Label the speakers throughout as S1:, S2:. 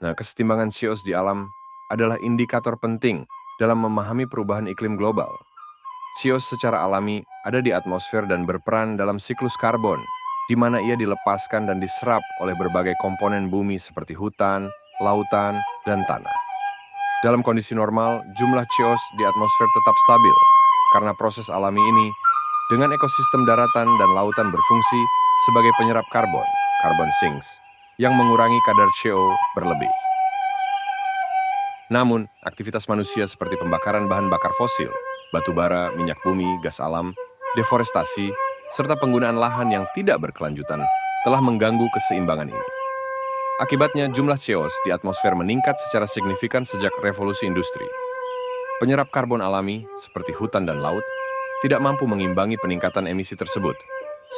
S1: Nah, kesetimbangan CO di alam adalah indikator penting dalam memahami perubahan iklim global. CO secara alami ada di atmosfer dan berperan dalam siklus karbon, di mana ia dilepaskan dan diserap oleh berbagai komponen bumi seperti hutan, lautan, dan tanah. Dalam kondisi normal, jumlah CO di atmosfer tetap stabil, karena proses alami ini, dengan ekosistem daratan dan lautan berfungsi sebagai penyerap karbon, carbon sinks, yang mengurangi kadar CO berlebih. Namun, aktivitas manusia seperti pembakaran bahan bakar fosil, batu bara, minyak bumi, gas alam, deforestasi, serta penggunaan lahan yang tidak berkelanjutan telah mengganggu keseimbangan ini. Akibatnya, jumlah CO di atmosfer meningkat secara signifikan sejak revolusi industri. Penyerap karbon alami, seperti hutan dan laut, tidak mampu mengimbangi peningkatan emisi tersebut,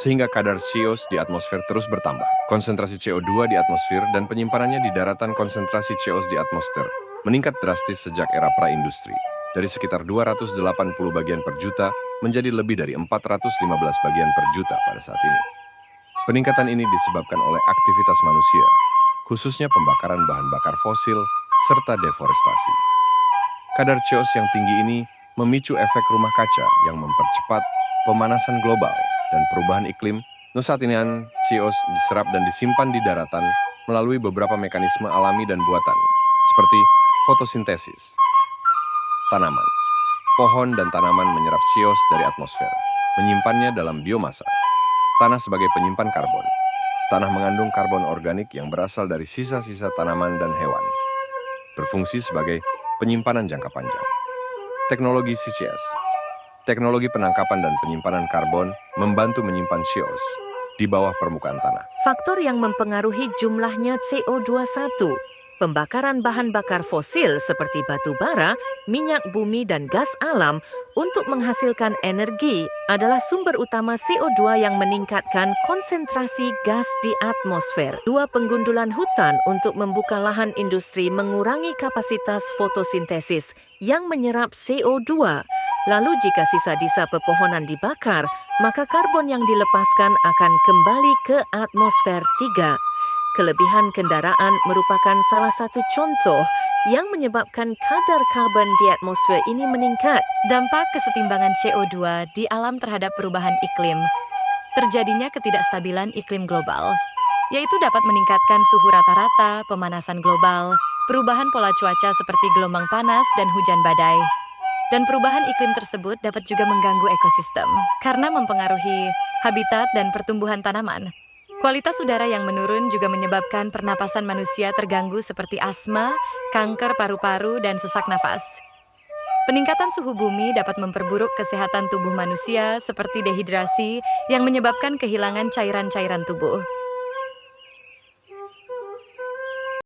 S1: sehingga kadar CO di atmosfer terus bertambah. Konsentrasi CO2 di atmosfer dan penyimpanannya di daratan konsentrasi CO di atmosfer meningkat drastis sejak era pra-industri, dari sekitar 280 bagian per juta menjadi lebih dari 415 bagian per juta pada saat ini. Peningkatan ini disebabkan oleh aktivitas manusia, khususnya pembakaran bahan bakar fosil serta deforestasi. Kadar CO yang tinggi ini memicu efek rumah kaca yang mempercepat pemanasan global dan perubahan iklim. Saat ini CO diserap dan disimpan di daratan melalui beberapa mekanisme alami dan buatan, seperti fotosintesis. Tanaman, pohon dan tanaman menyerap CO dari atmosfer, menyimpannya dalam biomasa. Tanah sebagai penyimpan karbon. Tanah mengandung karbon organik yang berasal dari sisa-sisa tanaman dan hewan. Berfungsi sebagai penyimpanan jangka panjang. Teknologi CCS. Teknologi penangkapan dan penyimpanan karbon membantu menyimpan CO di bawah permukaan tanah.
S2: Faktor yang mempengaruhi jumlahnya CO2 satu, pembakaran bahan bakar fosil seperti batu bara, minyak bumi, dan gas alam untuk menghasilkan energi adalah sumber utama CO2 yang meningkatkan konsentrasi gas di atmosfer. Dua, penggundulan hutan untuk membuka lahan industri mengurangi kapasitas fotosintesis yang menyerap CO2. Lalu jika sisa-sisa pepohonan dibakar, maka karbon yang dilepaskan akan kembali ke atmosfer. 3. Kelebihan kendaraan merupakan salah satu contoh yang menyebabkan kadar karbon di atmosfer ini meningkat.
S3: Dampak kesetimbangan CO2 di alam terhadap perubahan iklim. Terjadinya ketidakstabilan iklim global, yaitu dapat meningkatkan suhu rata-rata, pemanasan global, perubahan pola cuaca seperti gelombang panas dan hujan badai. Dan perubahan iklim tersebut dapat juga mengganggu ekosistem karena mempengaruhi habitat dan pertumbuhan tanaman. Kualitas udara yang menurun juga menyebabkan pernapasan manusia terganggu seperti asma, kanker paru-paru, dan sesak nafas. Peningkatan suhu bumi dapat memperburuk kesehatan tubuh manusia seperti dehidrasi yang menyebabkan kehilangan cairan-cairan tubuh.